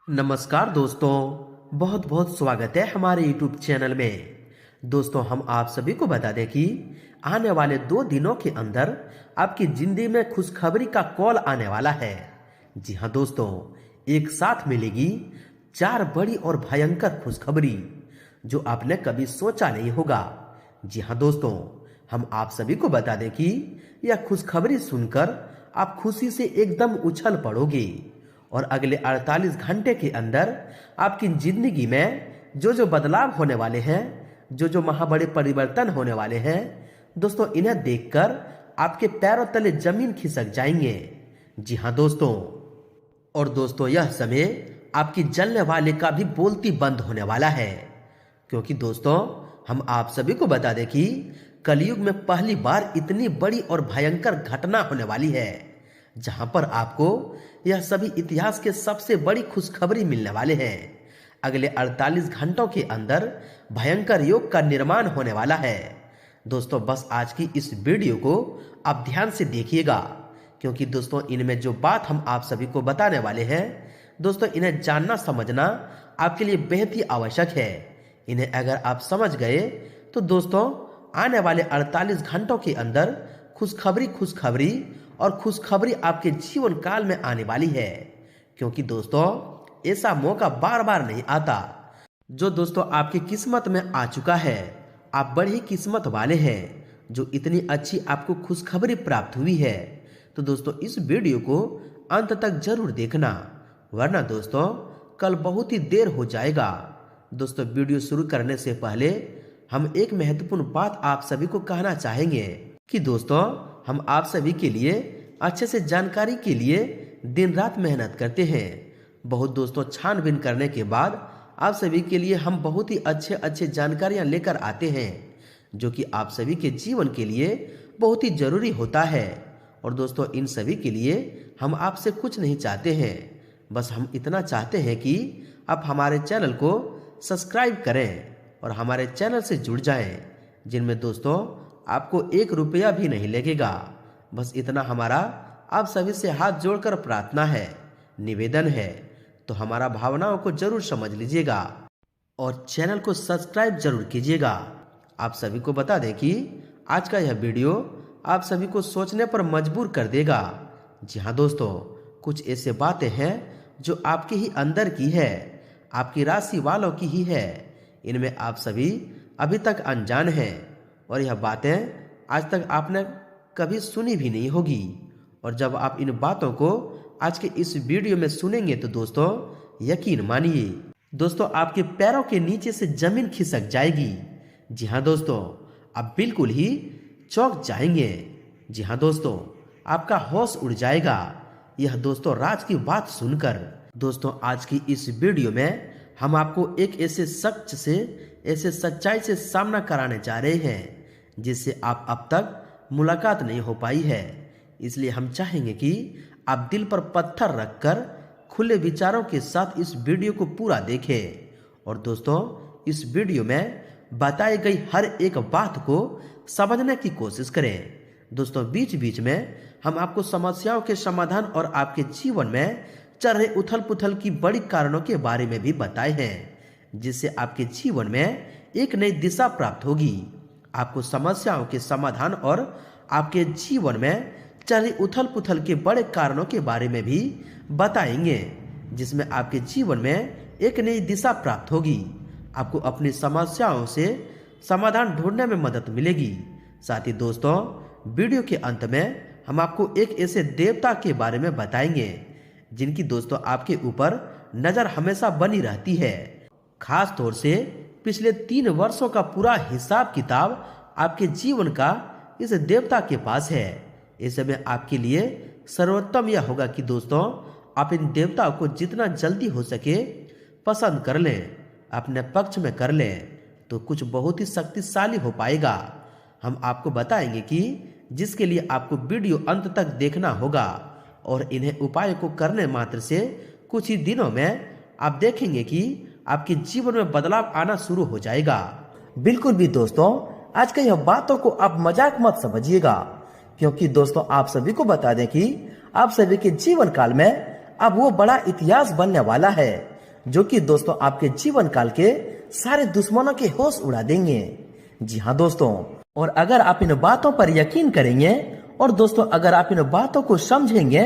नमस्कार दोस्तों, बहुत बहुत स्वागत है हमारे YouTube चैनल में। दोस्तों, हम आप सभी को बता दें कि आने वाले 2 दिनों के अंदर आपकी जिंदगी में खुशखबरी का कॉल आने वाला है। जी हाँ दोस्तों, एक साथ मिलेगी 4 बड़ी और भयंकर खुशखबरी जो आपने कभी सोचा नहीं होगा। जी हाँ दोस्तों, हम आप सभी को बता दें कि यह खुशखबरी सुनकर आप खुशी से एकदम उछल पड़ोगे और अगले 48 घंटे के अंदर आपकी जिंदगी में जो बदलाव होने वाले हैं, जो महाबड़े परिवर्तन होने वाले हैं, दोस्तों इन्हें देखकर आपके पैरों तले जमीन खिसक जाएंगे। जी हाँ दोस्तों, और दोस्तों यह समय आपकी जलने वाले का भी बोलती बंद होने वाला है, क्योंकि दोस्तों हम आप सभी को बता दें कि कलयुग में पहली बार इतनी बड़ी और भयंकर घटना होने वाली है जहां पर आपको यह सभी इतिहास के सबसे बड़ी खुशखबरी मिलने वाले हैं। अगले 48 घंटों के अंदर भयंकर योग का निर्माण होने वाला है। दोस्तों बस आज की इस वीडियो को आप ध्यान से देखिएगा, क्योंकि दोस्तों इनमें जो बात हम आप सभी को बताने वाले हैं, दोस्तों इन्हें जानना समझना आपके लिए बेहद ही आवश्यक है। इन्हें अगर आप समझ गए तो दोस्तों आने वाले 48 घंटों के अंदर खुशखबरी और खुशखबरी आपके जीवन काल में आने वाली है, क्योंकि दोस्तों ऐसा मौका बार बार नहीं आता जो दोस्तों आपकी किस्मत में आ चुका है। आप बड़ी किस्मत वाले हैं जो इतनी अच्छी आपको खुशखबरी प्राप्त हुई है। तो दोस्तों इस वीडियो को अंत तक जरूर देखना, वरना दोस्तों कल बहुत ही देर हो जाएगा। दोस्तों वीडियो शुरू करने से पहले हम एक महत्वपूर्ण बात आप सभी को कहना चाहेंगे कि दोस्तों हम आप सभी के लिए अच्छे से जानकारी के लिए दिन रात मेहनत करते हैं। बहुत दोस्तों छानबीन करने के बाद आप सभी के लिए हम बहुत ही अच्छे जानकारियां लेकर आते हैं, जो कि आप सभी के जीवन के लिए बहुत ही जरूरी होता है। और दोस्तों इन सभी के लिए हम आपसे कुछ नहीं चाहते हैं, बस हम इतना चाहते हैं कि आप हमारे चैनल को सब्सक्राइब करें और हमारे चैनल से जुड़ जाएं, जिनमें दोस्तों आपको 1 रुपया भी नहीं लगेगा। बस इतना हमारा आप सभी से हाथ जोड़कर प्रार्थना है, निवेदन है। तो हमारा भावनाओं को जरूर समझ लीजिएगा और चैनल को सब्सक्राइब जरूर कीजिएगा। आप सभी को बता दें कि आज का यह वीडियो आप सभी को सोचने पर मजबूर कर देगा। जी हाँ दोस्तों, कुछ ऐसे बातें हैं जो आपके ही अंदर की है, आपकी राशि वालों की ही है। इनमें आप सभी अभी तक अनजान हैं और यह बातें आज तक आपने कभी सुनी भी नहीं होगी। और जब आप इन बातों को आज के इस वीडियो में सुनेंगे तो दोस्तों यकीन मानिए दोस्तों आपके पैरों के नीचे से जमीन खिसक जाएगी। जी हाँ दोस्तों, आप बिल्कुल ही चौंक जाएंगे। जी हाँ दोस्तों, आपका होश उड़ जाएगा यह दोस्तों राज की बात सुनकर। दोस्तों आज की इस वीडियो में हम आपको एक ऐसे सच से, ऐसे सच्चाई से सामना कराने जा रहे हैं जिससे आप अब तक मुलाकात नहीं हो पाई है। इसलिए हम चाहेंगे कि आप दिल पर पत्थर रखकर खुले विचारों के साथ इस वीडियो को पूरा देखें। और दोस्तों इस वीडियो में बताई गई हर एक बात को समझने की कोशिश करें। दोस्तों बीच बीच में हम आपको समस्याओं के समाधान और आपके जीवन में चल रहे उथल पुथल की बड़ी कारणों के बारे में भी बताए हैं, जिससे आपके जीवन में एक नई दिशा प्राप्त होगी। आपको समस्याओं के समाधान और आपके जीवन में चल रही उथल पुथल के बड़े कारणों के बारे में भी बताएंगे, जिसमें आपके जीवन में एक नई दिशा प्राप्त होगी। आपको अपनी समस्याओं से समाधान ढूंढने में मदद मिलेगी। साथ ही दोस्तों वीडियो के अंत में हम आपको एक ऐसे देवता के बारे में बताएंगे जिनकी दोस्तों आपके ऊपर नजर हमेशा बनी रहती है। खास तौर से पिछले 3 वर्षों का पूरा हिसाब किताब आपके जीवन का इस देवता के पास है। इस समय आपके लिए सर्वोत्तम यह होगा कि दोस्तों आप इन देवताओं को जितना जल्दी हो सके पसंद कर लें, अपने पक्ष में कर लें, तो कुछ बहुत ही शक्तिशाली हो पाएगा। हम आपको बताएंगे कि जिसके लिए आपको वीडियो अंत तक देखना होगा और इन्हें उपाय को करने मात्र से कुछ ही दिनों में आप देखेंगे कि आपके जीवन में बदलाव आना शुरू हो जाएगा। बिल्कुल भी दोस्तों आज के यह बातों को आप मजाक मत समझिएगा, क्योंकि दोस्तों आप सभी को बता दें कि आप सभी के जीवन काल में अब वो बड़ा इतिहास बनने वाला है जो कि दोस्तों आपके जीवन काल के सारे दुश्मनों के होश उड़ा देंगे। जी हाँ दोस्तों, और अगर आप इन बातों पर यकीन करेंगे और दोस्तों अगर आप इन बातों को समझेंगे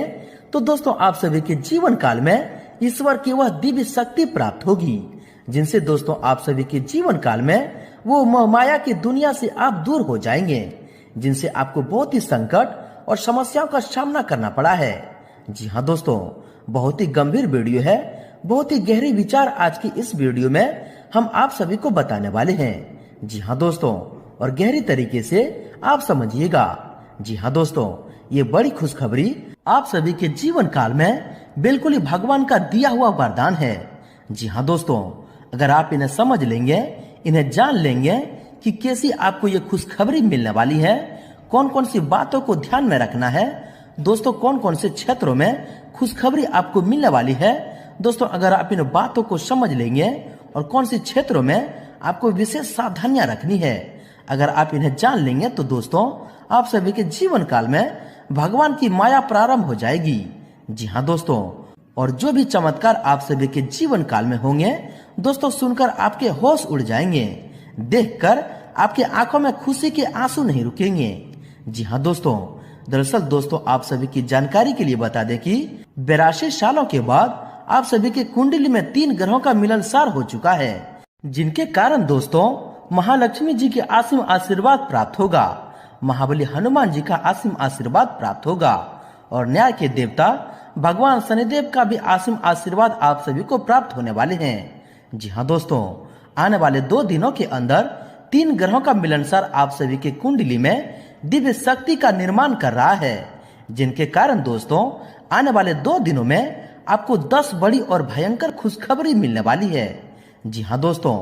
तो दोस्तों आप सभी के जीवन काल में ईश्वर की वह दिव्य शक्ति प्राप्त होगी, जिनसे दोस्तों आप सभी के जीवन काल में वो मोहमाया की दुनिया से आप दूर हो जाएंगे, जिनसे आपको बहुत ही संकट और समस्याओं का सामना करना पड़ा है। जी हाँ दोस्तों, बहुत ही गंभीर वीडियो है, बहुत ही गहरी विचार आज की इस वीडियो में हम आप सभी को बताने वाले हैं। जी हाँ दोस्तों, और गहरी तरीके से आप समझिएगा। जी हाँ दोस्तों, ये बड़ी खुशखबरी आप सभी के जीवन काल में बिल्कुल ही भगवान का दिया हुआ वरदान है। जी हाँ दोस्तों, अगर आप इन्हें समझ लेंगे, इन्हें जान लेंगे कि कैसी आपको ये खुशखबरी मिलने वाली है, कौन कौन सी बातों को ध्यान में रखना है दोस्तों, कौन कौन से क्षेत्रों में खुशखबरी आपको मिलने वाली है दोस्तों, अगर आप इन बातों को समझ लेंगे और कौन से क्षेत्रों में आपको विशेष सावधानियां रखनी है, अगर आप इन्हें जान लेंगे तो दोस्तों आप सभी के जीवन काल में भगवान की माया प्रारंभ हो जाएगी। जी हाँ दोस्तों, और जो भी चमत्कार आप सभी के जीवन काल में होंगे दोस्तों, सुनकर आपके होश उड़ जाएंगे, देखकर आपके आंखों में खुशी के आंसू नहीं रुकेंगे। जी हाँ दोस्तों, दरअसल दोस्तों आप सभी की जानकारी के लिए बता दें कि 82 सालों के बाद आप सभी के कुंडली में 3 ग्रहों का मिलनसार हो चुका है, जिनके कारण दोस्तों महालक्ष्मी जी के असीम आशीर्वाद प्राप्त होगा, महाबली हनुमान जी का असीम आशीर्वाद प्राप्त होगा और न्याय के देवता भगवान शनिदेव का भी असीम आशीर्वाद आप सभी को प्राप्त होने वाले हैं। जी हाँ दोस्तों, आने वाले 2 दिनों के अंदर 3 ग्रहों का मिलनसार आप सभी के कुंडली में दिव्य शक्ति का निर्माण कर रहा है, जिनके कारण दोस्तों आने वाले 2 दिनों में आपको 10 बड़ी और भयंकर खुशखबरी मिलने वाली है। जी हाँ दोस्तों,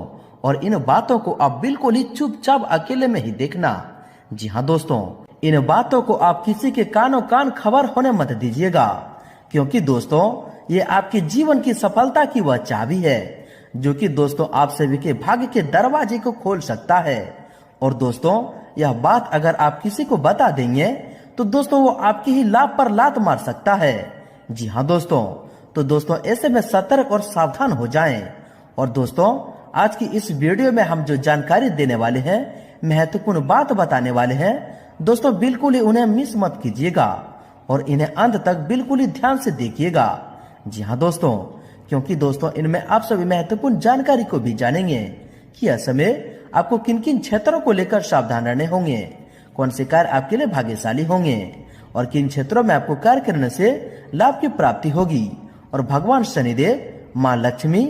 और इन बातों को आप बिल्कुल ही चुपचाप अकेले में ही देखना। जी हाँ दोस्तों, इन बातों को आप किसी के कानों कान खबर होने मत दीजिएगा, क्योंकि दोस्तों ये आपके जीवन की सफलता की वह चाबी है, जो कि दोस्तों आप सभी के भाग्य के दरवाजे को खोल सकता है। और दोस्तों यह बात अगर आप किसी को बता देंगे तो दोस्तों वो आपकी ही लाभ पर लात मार सकता है। जी हाँ दोस्तों, तो दोस्तों ऐसे में सतर्क और सावधान हो जाएं। और दोस्तों आज की इस वीडियो में हम जो जानकारी देने वाले हैं, महत्वपूर्ण बात बताने वाले हैं दोस्तों, बिल्कुल ही उन्हें मिस मत कीजिएगा और इन्हें अंत तक बिल्कुल ही ध्यान से देखिएगा। जी हाँ दोस्तों, क्योंकि दोस्तों इनमें आप सभी महत्वपूर्ण जानकारी को भी जानेंगे कि ऐसे में आपको किन किन क्षेत्रों को लेकर सावधान रहने होंगे, कौन से कार्य आपके लिए भाग्यशाली होंगे और किन क्षेत्रों में आपको कार्य करने से लाभ की प्राप्ति होगी और भगवान शनिदेव, माँ लक्ष्मी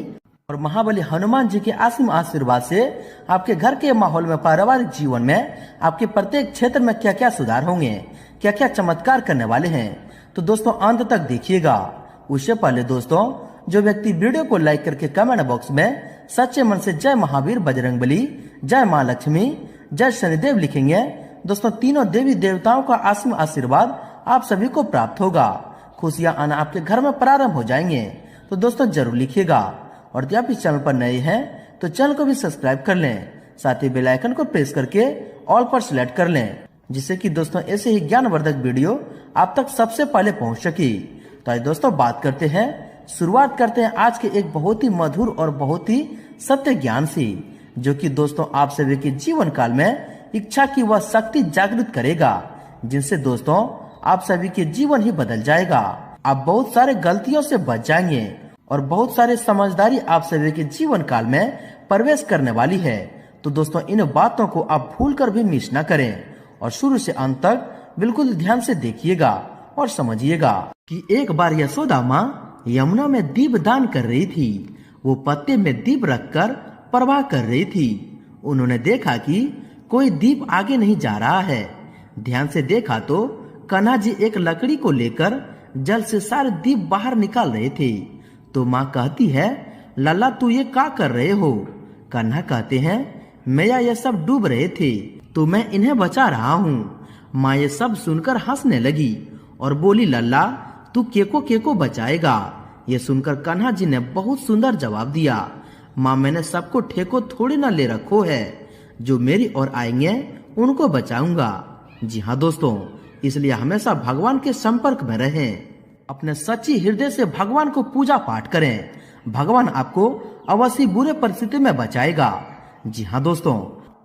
और महाबली हनुमान जी के असीम आशीर्वाद से आपके घर के माहौल में, पारिवारिक जीवन में, आपके प्रत्येक क्षेत्र में क्या क्या सुधार होंगे, क्या क्या चमत्कार करने वाले हैं, तो दोस्तों अंत तक देखिएगा। उससे पहले दोस्तों जो व्यक्ति वीडियो को लाइक करके कमेंट बॉक्स में सच्चे मन से जय महावीर बजरंगबली, जय माँ लक्ष्मी, जय शनिदेव लिखेंगे दोस्तों, तीनों देवी देवताओं का असीम आशीर्वाद आप सभी को प्राप्त होगा, खुशियां आना आपके घर में प्रारंभ हो जाएंगे। तो दोस्तों जरूर लिखिएगा और यदि आप इस चैनल पर नए हैं तो चैनल को भी सब्सक्राइब कर लें, साथ ही बेल आइकन को प्रेस करके ऑल पर सिलेक्ट कर लें, जिससे कि दोस्तों ऐसे ही ज्ञानवर्धक वीडियो आप तक सबसे पहले पहुंच सके। तो आइए दोस्तों बात करते हैं, शुरुआत करते हैं आज के एक बहुत ही मधुर और बहुत ही सत्य ज्ञान से, जो कि दोस्तों आप सभी के जीवन काल में इच्छा की वह शक्ति जागृत करेगा, जिनसे दोस्तों आप सभी के जीवन ही बदल जाएगा। आप बहुत सारे गलतियों से बच जाएंगे और बहुत सारे समझदारी आप सभी के जीवन काल में प्रवेश करने वाली है। तो दोस्तों इन बातों को आप भूल कर भी मिस न करें और शुरू से अंत तक बिल्कुल ध्यान से देखिएगा और समझिएगा कि एक बार यशोदा माँ यमुना में दीप दान कर रही थी। वो पत्ते में दीप रखकर प्रवाह कर रही थी। उन्होंने देखा कि कोई दीप आगे नहीं जा रहा है। ध्यान से देखा तो कान्हा जी एक लकड़ी को लेकर जल से सारे दीप बाहर निकाल रहे थे। तो माँ कहती है, लल्ला तू ये क्या कर रहे हो? कान्हा कहते हैं, मैया ये सब डूब रहे थे तो मैं इन्हें बचा रहा हूँ। माँ ये सब सुनकर हंसने लगी और बोली, लल्ला तू केको बचाएगा? ये सुनकर कान्हा जी ने बहुत सुंदर जवाब दिया, माँ मैंने सबको ठेको थोड़ी ना ले रखो है, जो मेरी ओर आएंगे उनको बचाऊंगा। जी हाँ दोस्तों, इसलिए हमेशा भगवान के संपर्क में रहें, अपने सच्ची हृदय से भगवान को पूजा पाठ करें, भगवान आपको अवश्य बुरे परिस्थिति में बचाएगा। जी हाँ दोस्तों,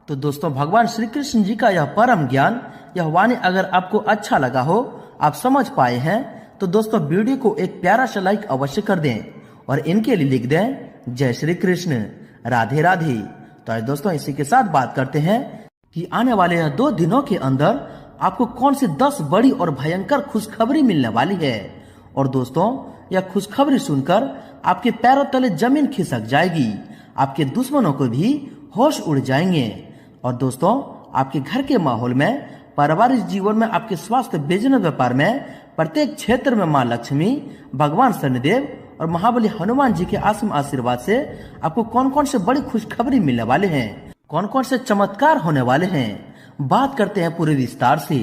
तो दोस्तों भगवान श्री कृष्ण जी का यह परम ज्ञान, यह वाणी अगर आपको अच्छा लगा हो, आप समझ पाए हैं, तो दोस्तों वीडियो को एक प्यारा सा लाइक अवश्य कर दें और इनके लिए लिख दें जय श्री कृष्ण, राधे राधे। तो आज दोस्तों इसी के साथ बात करते हैं कि आने वाले यह 2 दिनों के अंदर आपको कौन सी 10 बड़ी और भयंकर खुशखबरी मिलने वाली है। और दोस्तों यह खुशखबरी सुनकर आपके पैरों तले जमीन खिसक जाएगी, आपके दुश्मनों को भी होश उड़ जाएंगे। और दोस्तों आपके घर के माहौल में, पारिवारिक जीवन में, आपके स्वास्थ्य, बिजनेस, व्यापार में, प्रत्येक क्षेत्र में माँ लक्ष्मी, भगवान शनिदेव और महाबली हनुमान जी के आसीम आशीर्वाद से आपको कौन कौन से बड़ी खुशखबरी मिलने वाले हैं, कौन कौन से चमत्कार होने वाले हैं, बात करते हैं पूरे विस्तार से।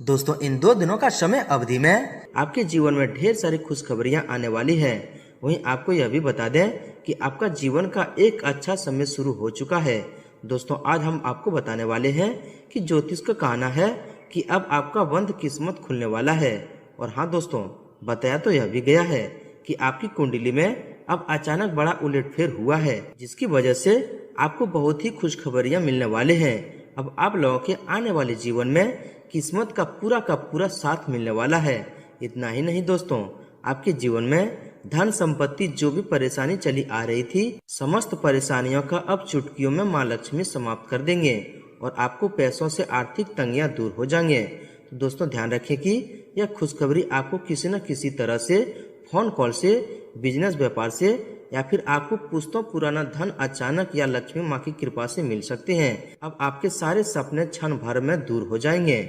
दोस्तों इन 2 दिनों का समय अवधि में आपके जीवन में ढेर सारी खुशखबरियां आने वाली है। वहीं आपको यह भी बता दें कि आपका जीवन का एक अच्छा समय शुरू हो चुका है। दोस्तों आज हम आपको बताने वाले हैं कि ज्योतिष का कहना है कि अब आपका बंद किस्मत खुलने वाला है। और हाँ दोस्तों, बताया तो यह भी गया है कि आपकी कुंडली में अब अचानक बड़ा उलटफेर हुआ है, जिसकी वजह से आपको बहुत ही खुशखबरियां मिलने वाले हैं। अब आप लोगों के आने वाले जीवन में किस्मत का पूरा साथ मिलने वाला है। इतना ही नहीं दोस्तों, आपके जीवन में धन संपत्ति जो भी परेशानी चली आ रही थी, समस्त परेशानियों का अब चुटकियों में माँ लक्ष्मी समाप्त कर देंगे और आपको पैसों से आर्थिक तंगियां दूर हो जाएंगे। तो दोस्तों ध्यान रखें कि यह खुशखबरी आपको किसी न किसी तरह से, फोन कॉल से, बिजनेस व्यापार से, या फिर आपको पुश्तों पुराना धन अचानक या लक्ष्मी माँ की कृपा से मिल सकते हैं। अब आपके सारे सपने क्षण भर में दूर हो जाएंगे।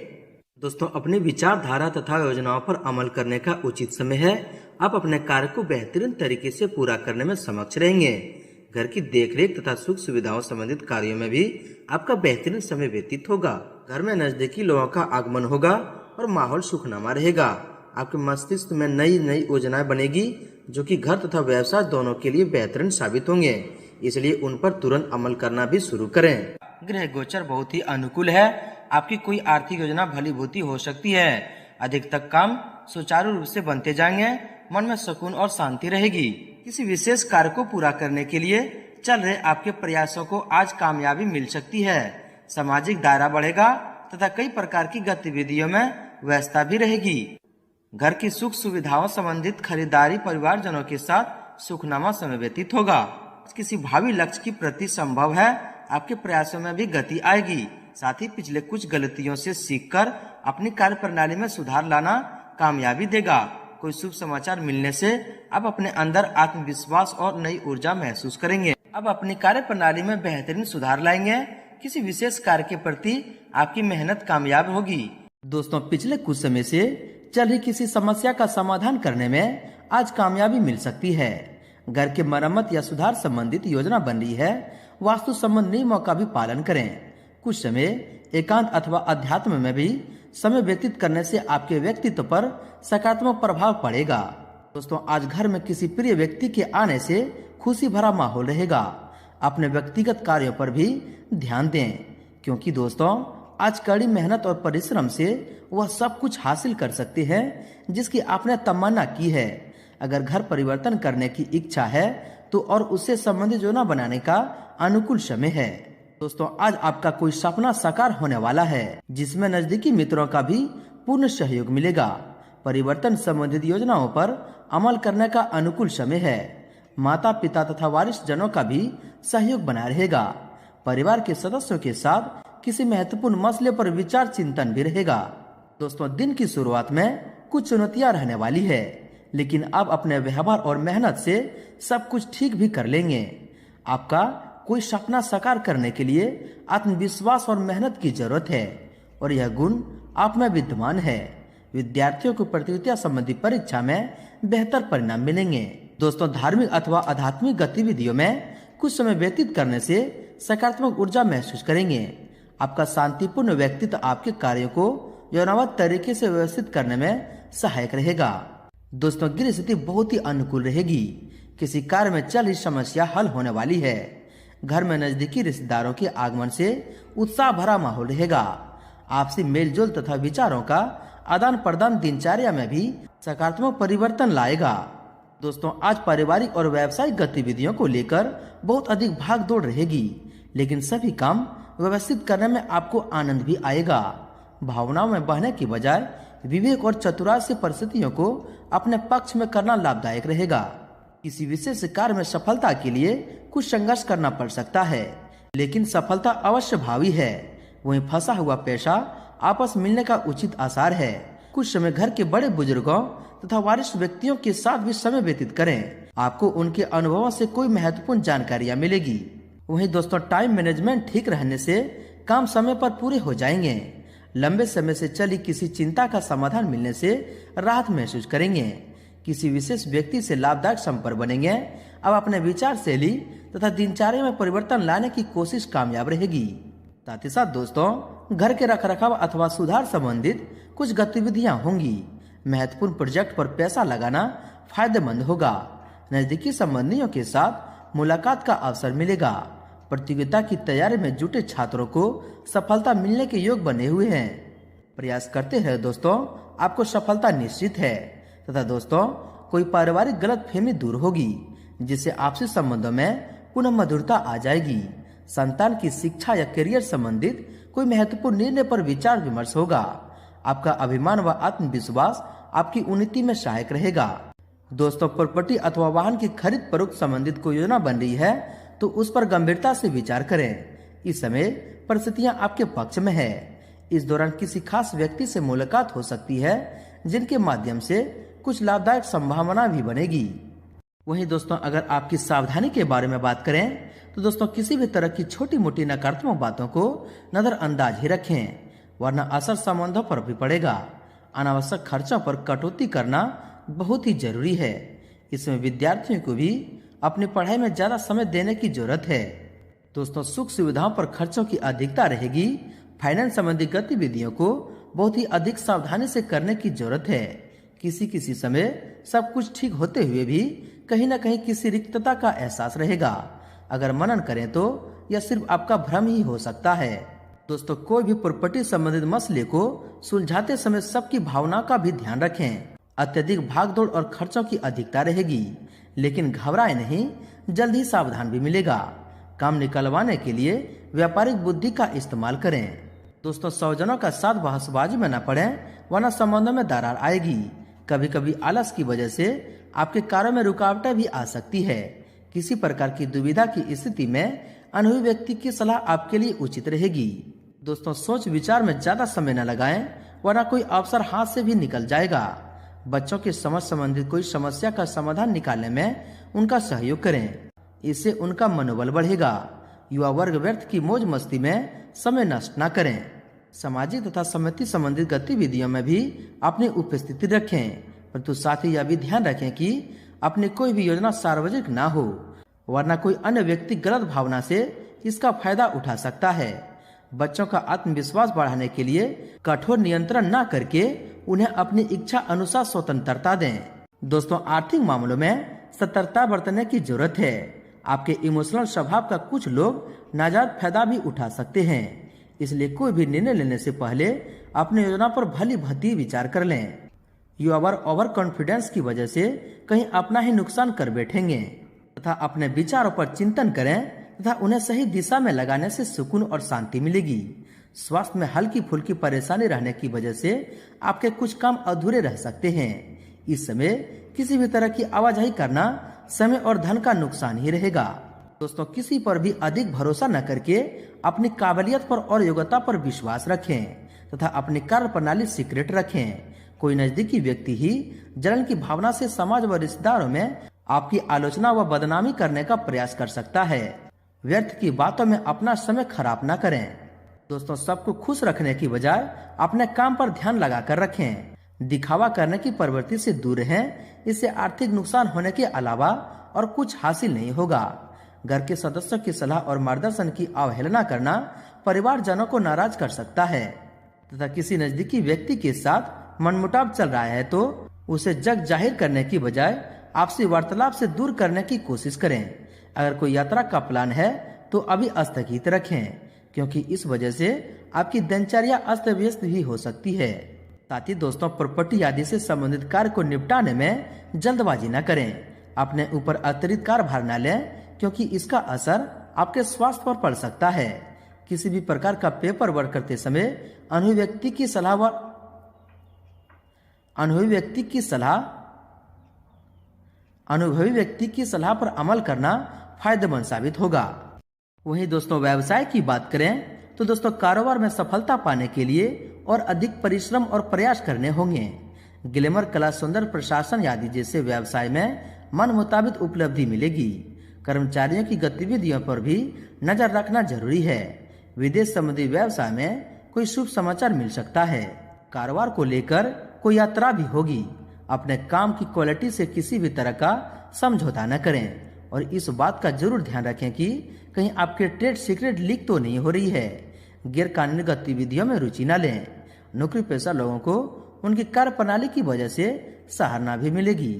दोस्तों अपनी विचारधारा तथा योजनाओं पर अमल करने का उचित समय है। आप अपने कार्य को बेहतरीन तरीके से पूरा करने में सक्षम रहेंगे। घर की देखरेख तथा सुख सुविधाओं संबंधित कार्यों में भी आपका बेहतरीन समय व्यतीत होगा। घर में नजदीकी लोगों का आगमन होगा और माहौल सुखनामा रहेगा। आपके मस्तिष्क में नई योजनाएं बनेगी जो कि घर तथा व्यवसाय दोनों के लिए बेहतरीन साबित होंगे, इसलिए उन पर तुरंत अमल करना भी शुरू करें। ग्रह गोचर बहुत ही अनुकूल है। आपकी कोई आर्थिक योजना भलीभूती हो सकती है। अधिकतर काम सुचारू रूप से बनते जाएंगे। मन में सुकून और शांति रहेगी। किसी विशेष कार्य को पूरा करने के लिए चल रहे आपके प्रयासों को आज कामयाबी मिल सकती है। सामाजिक दायरा बढ़ेगा तथा कई प्रकार की गतिविधियों में व्यस्तता भी रहेगी। घर की सुख सुविधाओं संबंधित खरीदारी परिवारजनों के साथ सुखनामा समय व्यतीत होगा। किसी भावी लक्ष्य की प्रति संभव है आपके प्रयासों में भी गति आएगी। साथ ही पिछले कुछ गलतियों से सीखकर अपनी कार्य प्रणाली में सुधार लाना कामयाबी देगा। कोई शुभ समाचार मिलने से आप अपने अंदर आत्मविश्वास और नई ऊर्जा महसूस करेंगे। अब अपनी कार्य प्रणाली में बेहतरीन सुधार लाएंगे। किसी विशेष कार्य के प्रति आपकी मेहनत कामयाब होगी। दोस्तों पिछले कुछ समय से चल रही किसी समस्या का समाधान करने में आज कामयाबी मिल सकती है। घर के मरम्मत या सुधार संबंधित योजना बन रही है। वास्तु संबंधी नियमों का भी पालन करें। कुछ समय एकांत अथवा अध्यात्म में भी समय व्यतीत करने से आपके व्यक्तित्व पर सकारात्मक प्रभाव पड़ेगा। दोस्तों आज घर में किसी प्रिय व्यक्ति के आने से खुशी भरा माहौल रहेगा। अपने व्यक्तिगत कार्यों पर भी ध्यान दें, क्योंकि दोस्तों आज कड़ी मेहनत और परिश्रम से वह सब कुछ हासिल कर सकते हैं जिसकी आपने तमन्ना की है। अगर घर परिवर्तन करने की इच्छा है तो और उससे संबंधित योजना बनाने का अनुकूल समय है। दोस्तों आज आपका कोई सपना साकार होने वाला है, जिसमें नजदीकी मित्रों का भी पूर्ण सहयोग मिलेगा। परिवर्तन संबंधित योजनाओं पर अमल करने का अनुकूल समय है। माता पिता तथा वरिष्ठ जनों का भी सहयोग बना रहेगा। परिवार के सदस्यों के साथ किसी महत्वपूर्ण मसले पर विचार चिंतन भी रहेगा। दोस्तों दिन की शुरुआत में कुछ चुनौतियां रहने वाली है, लेकिन आप अपने व्यवहार और मेहनत से सब कुछ ठीक भी कर लेंगे। आपका कोई सपना साकार करने के लिए आत्मविश्वास और मेहनत की जरूरत है और यह गुण आप में विद्यमान है। विद्यार्थियों को प्रतियोगिता संबंधी परीक्षा में बेहतर परिणाम मिलेंगे। दोस्तों धार्मिक अथवा आध्यात्मिक गतिविधियों में कुछ समय व्यतीत करने से सकारात्मक ऊर्जा महसूस करेंगे। आपका शांतिपूर्ण व्यक्तित्व आपके कार्यों को योजनाबद्ध तरीके से व्यवस्थित करने में सहायक रहेगा। दोस्तों गृह स्थिति बहुत ही अनुकूल रहेगी। किसी कार्य में चल रही समस्या हल होने वाली है। घर में नजदीकी रिश्तेदारों के आगमन से उत्साह भरा माहौल रहेगा। आपसी मेलजोल तथा विचारों का आदान प्रदान दिनचर्या में भी सकारात्मक परिवर्तन लाएगा। दोस्तों आज पारिवारिक और व्यावसायिक गतिविधियों को लेकर बहुत अधिक भाग दौड़ रहेगी, लेकिन सभी काम व्यवस्थित करने में आपको आनंद भी आएगा। भावनाओं में बहने की बजाय विवेक और चतुराई से परिस्थितियों को अपने पक्ष में करना लाभदायक रहेगा। किसी विशेष कार्य में सफलता के लिए कुछ संघर्ष करना पड़ सकता है, लेकिन सफलता अवश्य भावी है। वहीं फंसा हुआ पैसा आपस मिलने का उचित आसार है। कुछ समय घर के बड़े बुजुर्गों तथा वरिष्ठ व्यक्तियों के साथ भी समय व्यतीत करें। आपको उनके अनुभवों से कोई महत्वपूर्ण जानकारियां मिलेगी। वहीं दोस्तों टाइम मैनेजमेंट ठीक रहने से काम समय पर पूरे हो जाएंगे। लंबे समय से चली किसी चिंता का समाधान मिलने से राहत महसूस करेंगे। किसी विशेष व्यक्ति से लाभदायक संपर्क बनेंगे। अब अपने विचार शैली तथा दिनचर्या में परिवर्तन लाने की कोशिश कामयाब रहेगी। साथ ही साथ दोस्तों घर के रखरखाव अथवा सुधार संबंधित कुछ गतिविधियां होंगी। महत्वपूर्ण प्रोजेक्ट पर पैसा लगाना फायदेमंद होगा। नजदीकी संबंधियों के साथ मुलाकात का अवसर मिलेगा। प्रतियोगिता की तैयारी में जुटे छात्रों को सफलता मिलने के योग बने हुए हैं। प्रयास करते रहे दोस्तों, आपको सफलता निश्चित है। तथा दोस्तों कोई पारिवारिक गलतफहमी दूर होगी, जिससे आपसी संबंधों में पुनः मधुरता आ जाएगी। संतान की शिक्षा या करियर संबंधित कोई महत्वपूर्ण निर्णय पर विचार विमर्श होगा। आपका अभिमान व आत्मविश्वास आपकी उन्नति में सहायक रहेगा। दोस्तों प्रॉपर्टी अथवा वाहन की खरीद फरोख्त संबंधित कोई योजना बन रही है तो उस पर गंभीरता से विचार करें। इस समय परिस्थितियां आपके पक्ष में है। इस दौरान किसी खास व्यक्ति से मुलाकात हो सकती है, जिनके माध्यम से कुछ लाभदायक संभावना भी बनेगी। वहीं दोस्तों अगर आपकी सावधानी के बारे में बात करें तो दोस्तों किसी भी तरह की छोटी मोटी नकारात्मक बातों को नजरअंदाज ही रखें, वरना असर संबंधों पर भी पड़ेगा। अनावश्यक खर्चों पर कटौती करना बहुत ही जरूरी है। इसमें विद्यार्थियों को भी अपनी पढ़ाई में ज्यादा समय देने की जरूरत है। दोस्तों सुख सुविधाओं पर खर्चों की अधिकता रहेगी। फाइनेंस संबंधी गतिविधियों को बहुत ही अधिक सावधानी से करने की जरूरत है। किसी समय सब कुछ ठीक होते हुए भी कहीं न कहीं किसी रिक्तता का एहसास रहेगा। अगर मनन करें तो यह सिर्फ आपका भ्रम ही हो सकता है। दोस्तों कोई भी प्रॉपर्टी संबंधित मसले को सुलझाते समय सबकी भावना का भी ध्यान रखें। अत्यधिक भागदौड़ और खर्चों की अधिकता रहेगी, लेकिन घबराए नहीं, जल्द ही सावधान भी मिलेगा। काम निकलवाने के लिए व्यापारिक बुद्धि का इस्तेमाल करें। दोस्तों स्वजनों का साथ बहसबाजी में न पड़े, वरना संबंधों में दरार आएगी। कभी कभी आलस की वजह से आपके कार्यों में रुकावटें भी आ सकती है। किसी प्रकार की दुविधा की स्थिति में अनुभवी व्यक्ति की सलाह आपके लिए उचित रहेगी। दोस्तों सोच विचार में ज्यादा समय न लगाएं, वरना कोई अवसर हाथ से भी निकल जाएगा। बच्चों की समझ संबंधित कोई समस्या का समाधान निकालने में उनका सहयोग करें, इससे उनका मनोबल बढ़ेगा। युवा वर्ग व्यर्थ की मौज मस्ती में समय नष्ट न करें। सामाजिक तथा समिति संबंधित गतिविधियों में भी अपनी उपस्थिति रखें, परंतु साथ ही यह भी ध्यान रखें कि अपनी कोई भी योजना सार्वजनिक ना हो, वरना कोई अन्य व्यक्ति गलत भावना से इसका फायदा उठा सकता है। बच्चों का आत्मविश्वास बढ़ाने के लिए कठोर नियंत्रण न करके उन्हें अपनी इच्छा अनुसार स्वतंत्रता दें। दोस्तों आर्थिक मामलों में सतर्कता बरतने की जरूरत है। आपके इमोशनल स्वभाव का कुछ लोग नाजायज फायदा भी उठा सकते हैं, इसलिए कोई भी निर्णय लेने से पहले अपनी योजना पर भली भांति विचार कर लें। युवा वर्ग ओवर कॉन्फिडेंस की वजह से कहीं अपना ही नुकसान कर बैठेंगे, तथा अपने विचारों पर चिंतन करें तथा उन्हें सही दिशा में लगाने से सुकून और शांति मिलेगी। स्वास्थ्य में हल्की फुल्की परेशानी रहने की वजह से आपके कुछ काम अधूरे रह सकते हैं। इस समय किसी भी तरह की आवाजाही करना समय और धन का नुकसान ही रहेगा। दोस्तों किसी पर भी अधिक भरोसा न करके अपनी काबिलियत पर और योग्यता पर विश्वास रखें तथा अपनी कार्य प्रणाली सीक्रेट रखें। कोई नजदीकी व्यक्ति ही जलन की भावना से समाज व रिश्तेदारों में आपकी आलोचना व बदनामी करने का प्रयास कर सकता है। व्यर्थ की बातों में अपना समय खराब न करें। दोस्तों सबको खुश रखने की बजाय अपने काम पर ध्यान लगाकर रखें। दिखावा करने की प्रवृत्ति से दूर रहें, इससे आर्थिक नुकसान होने के अलावा और कुछ हासिल नहीं होगा। घर के सदस्यों की सलाह और मार्गदर्शन की अवहेलना करना परिवारजनों को नाराज कर सकता है तथा किसी नजदीकी व्यक्ति के साथ मनमुटाव चल रहा है तो उसे जग जाहिर करने की बजाय आपसी वार्तालाप से दूर करने की कोशिश करें। अगर कोई यात्रा का प्लान है तो अभी स्थगित रखें, क्योंकि इस वजह से आपकी दिनचर्या अस्त व्यस्त भी हो सकती है। साथ ही दोस्तों प्रॉपर्टी आदि से संबंधित कार्य को निपटाने में जल्दबाजी न करें। अपने ऊपर अतिरिक्त कार्यभार न लें, क्योंकि इसका असर आपके स्वास्थ्य पर पड़ सकता है। किसी भी प्रकार का पेपर वर्क करते समय अनुभवी व्यक्ति की सलाह पर अमल करना फायदेमंद साबित होगा। वहीं दोस्तों व्यवसाय की बात करें तो दोस्तों कारोबार में सफलता पाने के लिए और अधिक परिश्रम और प्रयास करने होंगे। ग्लैमर, कला, सुंदर प्रशासन आदि जैसे व्यवसाय में मन मुताबिक उपलब्धि मिलेगी। कर्मचारियों की गतिविधियों पर भी नजर रखना जरूरी है। विदेश संबंधी व्यवसाय में कोई शुभ समाचार मिल सकता है। कारोबार को लेकर कोई यात्रा भी होगी। अपने काम की क्वालिटी से किसी भी तरह का समझौता न करें और इस बात का जरूर ध्यान रखें कि कहीं आपके ट्रेड सीक्रेट लीक तो नहीं हो रही है। गैर कानूनी गतिविधियों में रुचि न लें। नौकरी पेशा लोगों को उनकी कार्य प्रणाली की वजह से सराहना भी मिलेगी।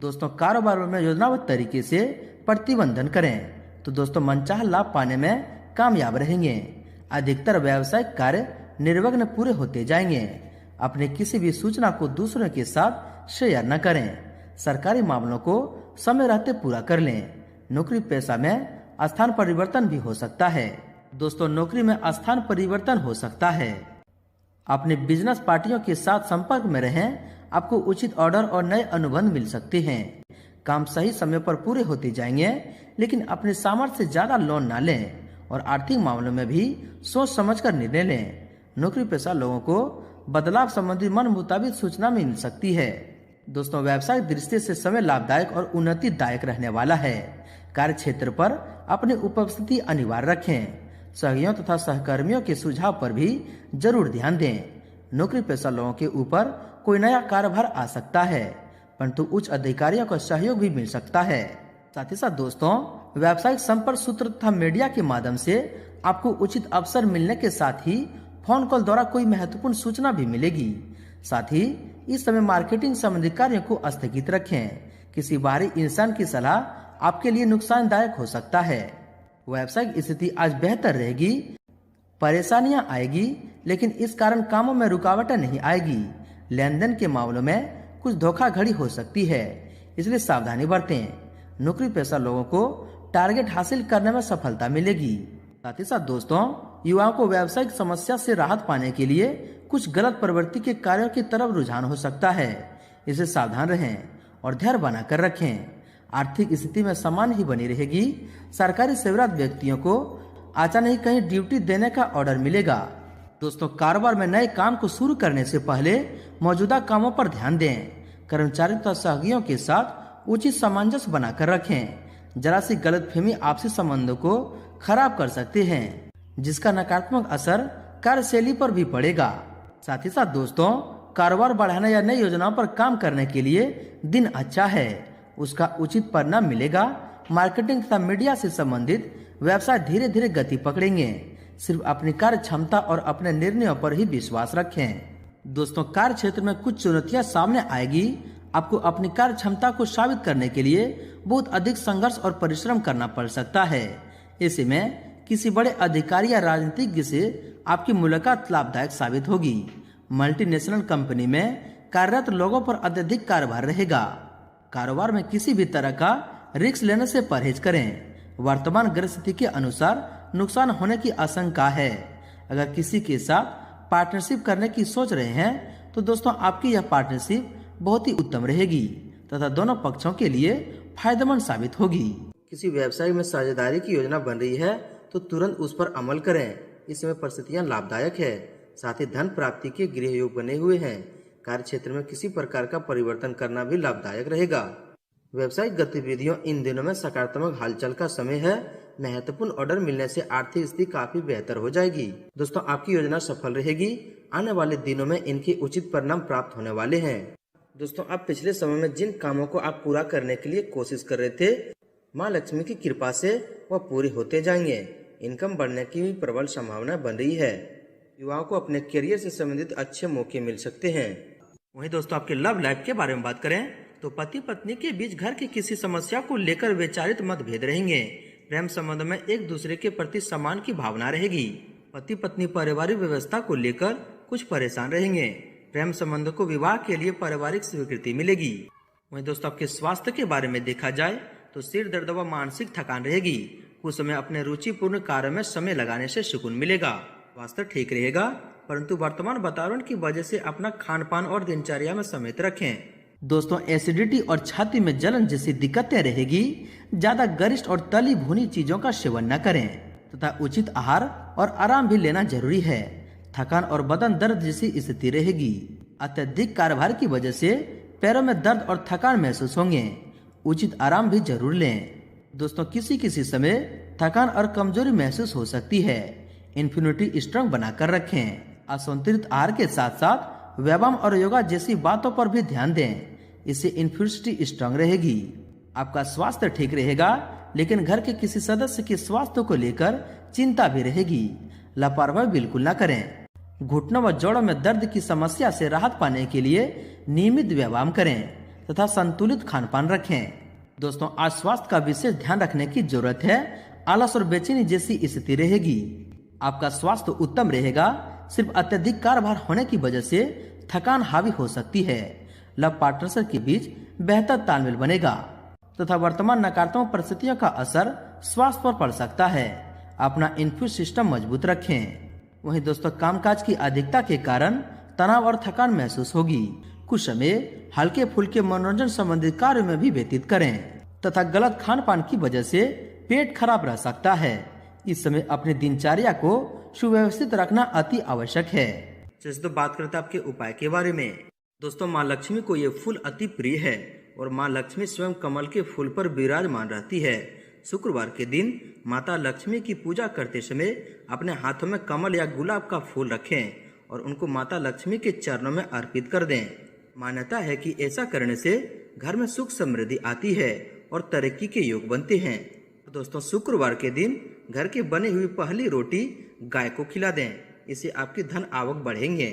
दोस्तों कारोबार में योजनाबद्ध तरीके से प्रतिबंधन करें तो दोस्तों मनचाहा लाभ पाने में कामयाब रहेंगे। अधिकतर व्यावसायिक कार्य निर्विघ्न पूरे होते जाएंगे। अपने किसी भी सूचना को दूसरों के साथ शेयर न करें। सरकारी मामलों को समय रहते पूरा कर लें। नौकरी पेशा में स्थान परिवर्तन भी हो सकता है। दोस्तों नौकरी में स्थान परिवर्तन हो सकता है। अपने बिजनेस पार्टियों के साथ संपर्क में रहें। आपको उचित ऑर्डर और नए अनुबंध मिल सकते हैं। काम सही समय पर पूरे होते जाएंगे, लेकिन अपने सामर्थ्य से ज्यादा लोन न लें और आर्थिक मामलों में भी सोच समझकर निर्णय लें। नौकरी पेशा लोगों को बदलाव संबंधी मन मुताबिक सूचना मिल सकती है। दोस्तों व्यवसायिक दृष्टि से समय लाभदायक और उन्नतिदायक रहने वाला है। कार्य क्षेत्र पर अपनी उपस्थिति अनिवार्य रखें। सहयोगियों तथा सहकर्मियों के सुझाव पर भी जरूर ध्यान दें। नौकरी पेशा लोगों के ऊपर कोई नया कार्यभार आ सकता है, परंतु उच्च अधिकारियों का सहयोग भी मिल सकता है। साथ ही साथ दोस्तों व्यावसायिक संपर्क सूत्र तथा मीडिया के माध्यम से आपको उचित अवसर मिलने के साथ ही फोन कॉल द्वारा कोई महत्वपूर्ण सूचना भी मिलेगी। साथ ही इस समय मार्केटिंग संबंधी कार्यों को स्थगित रखें। किसी बाहरी इंसान की सलाह आपके लिए नुकसानदायक हो सकता है। व्यावसायिक स्थिति आज बेहतर रहेगी। परेशानियां आएगी, लेकिन इस कारण कामों में रुकावटें नहीं आएगी। लेन देन के मामलों में कुछ धोखाधड़ी हो सकती है, इसलिए सावधानी बरतें। नौकरी पेशा लोगों को टारगेट हासिल करने में सफलता मिलेगी। साथ ही साथ दोस्तों युवाओं को व्यावसायिक समस्या से राहत पाने के लिए कुछ गलत प्रवृत्ति के कार्यों की तरफ रुझान हो सकता है। इसे सावधान रहें और धैर्य बनाकर रखें। आर्थिक स्थिति में समान ही बनी रहेगी। सरकारी सेवारत व्यक्तियों को अचानक कहीं ड्यूटी देने का ऑर्डर मिलेगा। दोस्तों कारोबार में नए काम को शुरू करने से पहले मौजूदा कामों पर ध्यान दें। कर्मचारियों तथा सहयोगियों के साथ उचित सामंजस्य बनाकर रखें। जरा सी गलतफहमी आपसी संबंधों को खराब कर सकते हैं, जिसका नकारात्मक असर कार्यशैली पर भी पड़ेगा। साथ ही साथ दोस्तों कारोबार बढ़ाने या नई योजनाओं पर काम करने के लिए दिन अच्छा है। उसका उचित परिणाम मिलेगा। मार्केटिंग तथा मीडिया से संबंधित व्यवसाय धीरे धीरे गति पकड़ेंगे। सिर्फ अपनी कार्य क्षमता और अपने निर्णयों पर ही विश्वास रखें। दोस्तों कार्य क्षेत्र में कुछ चुनौतियां सामने आएगी। आपको अपनी कार्य क्षमता को साबित करने के लिए बहुत अधिक संघर्ष और परिश्रम करना पड़ सकता है। ऐसे में किसी बड़े अधिकारी या राजनीतिज्ञ से आपकी मुलाकात लाभदायक साबित होगी। मल्टीनेशनल कंपनी में कार्यरत लोगों पर अत्यधिक कार्यभार रहेगा। कारोबार में किसी भी तरह का रिस्क लेने से परहेज करें। वर्तमान ग्रह स्थिति के अनुसार नुकसान होने की आशंका है। अगर किसी के साथ पार्टनरशिप करने की सोच रहे हैं तो दोस्तों आपकी यह पार्टनरशिप बहुत ही उत्तम रहेगी तथा दोनों पक्षों के लिए फायदेमंद साबित होगी। किसी व्यवसाय में साझेदारी की योजना बन रही है तो तुरंत उस पर अमल करें। इस समय परिस्थितियां लाभदायक है। साथ ही धन प्राप्ति के गृह योग बने हुए हैं। कार्य क्षेत्र में किसी प्रकार का परिवर्तन करना भी लाभदायक रहेगा। व्यवसायिक गतिविधियों इन दिनों में सकारात्मक हलचल का समय है। महत्वपूर्ण ऑर्डर मिलने से आर्थिक स्थिति काफी बेहतर हो जाएगी। दोस्तों आपकी योजना सफल रहेगी। आने वाले दिनों में इनके उचित परिणाम प्राप्त होने वाले हैं। दोस्तों आप पिछले समय में जिन कामों को आप पूरा करने के लिए कोशिश कर रहे थे, माँ लक्ष्मी की कृपा से वह पूरे होते जाएंगे। इनकम बढ़ने की भी प्रबल संभावना बन रही है। युवाओं को अपने करियर से संबंधित अच्छे मौके मिल सकते हैं। वहीं दोस्तों आपके लव लाइफ के बारे में बात करें तो पति पत्नी के बीच घर की किसी समस्या को लेकर विचारित मतभेद रहेंगे। प्रेम संबंध में एक दूसरे के प्रति सम्मान की भावना रहेगी। पति पत्नी पारिवारिक व्यवस्था को लेकर कुछ परेशान रहेंगे। प्रेम संबंधों को विवाह के लिए पारिवारिक स्वीकृति मिलेगी। वहीं दोस्तों आपके स्वास्थ्य के बारे में देखा जाए तो सिर दर्द व मानसिक थकान रहेगी। कुछ समय अपने रुचिपूर्ण कार्य में समय लगाने से सुकून मिलेगा। स्वास्थ्य ठीक रहेगा, परंतु वर्तमान वातावरण की वजह से अपना खान पान और दिनचर्या में समेत रखें। दोस्तों एसिडिटी और छाती में जलन जैसी दिक्कतें रहेगी। ज्यादा गरिष्ठ और तली भुनी चीजों का सेवन न करें तथा उचित आहार और आराम भी लेना जरूरी है। थकान और बदन दर्द जैसी स्थिति रहेगी। अत्यधिक कार्यभार की वजह से पैरों में दर्द और थकान महसूस होंगे। उचित आराम भी जरूर लें। दोस्तों किसी समय थकान और कमजोरी महसूस हो सकती है। इम्यूनिटी स्ट्रांग बनाकर रखें। असंतुलित आहार के साथ साथ व्यायाम और योगा जैसी बातों पर भी ध्यान दें। इससे इम्यूनिटी स्ट्रांग रहेगी। आपका स्वास्थ्य ठीक रहेगा, लेकिन घर के किसी सदस्य के स्वास्थ्य को लेकर चिंता भी रहेगी। लापरवाही बिल्कुल न करें। घुटनों व जोड़ों में दर्द की समस्या से राहत पाने के लिए नियमित व्यायाम करें तथा संतुलित खान पान रखें। दोस्तों आज स्वास्थ्य का विशेष ध्यान रखने की जरूरत है। आलस और बेचैनी जैसी स्थिति रहेगी। आपका स्वास्थ्य उत्तम रहेगा, सिर्फ अत्यधिक कार्यभार होने की वजह से थकान हावी हो सकती है। लव पार्टनर के बीच बेहतर तालमेल बनेगा तथा वर्तमान नकारात्मक परिस्थितियों का असर स्वास्थ्य पर पड़ सकता है। अपना इम्यून सिस्टम मजबूत रखें। वहीं दोस्तों कामकाज की अधिकता के कारण तनाव और थकान महसूस होगी। कुछ समय हल्के फुल्के मनोरंजन संबंधी कार्यों में भी व्यतीत करें तथा गलत खान पान की वजह से पेट खराब रह सकता है। इस समय अपनी दिनचर्या को सुव्यवस्थित रखना अति आवश्यक है। जैसे तो बात करते हैं आपके उपाय के बारे में। दोस्तों माँ लक्ष्मी को ये फूल अति प्रिय है और माँ लक्ष्मी स्वयं कमल के फूल पर विराजमान रहती है। शुक्रवार के दिन माता लक्ष्मी की पूजा करते समय अपने हाथों में कमल या गुलाब का फूल रखें और उनको माता लक्ष्मी के चरणों में अर्पित कर दें। मान्यता है कि ऐसा करने से घर में सुख समृद्धि आती है और तरक्की के योग बनते हैं। दोस्तों शुक्रवार के दिन घर की बनी हुई पहली रोटी गाय को खिला दें। इससे आपकी धन आवक बढ़ेंगे।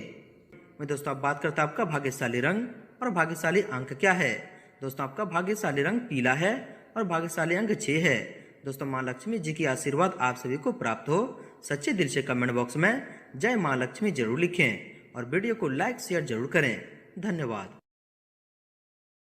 दोस्तों आप बात करते हैं आपका भाग्यशाली रंग और भाग्यशाली अंक क्या है। दोस्तों आपका भाग्यशाली रंग पीला है और भाग्यशाली अंक 6 है। दोस्तों माँ लक्ष्मी जी की आशीर्वाद आप सभी को प्राप्त हो। सच्चे दिल से कमेंट बॉक्स में जय माँ लक्ष्मी जरूर लिखें और वीडियो को लाइक शेयर जरूर करें। धन्यवाद।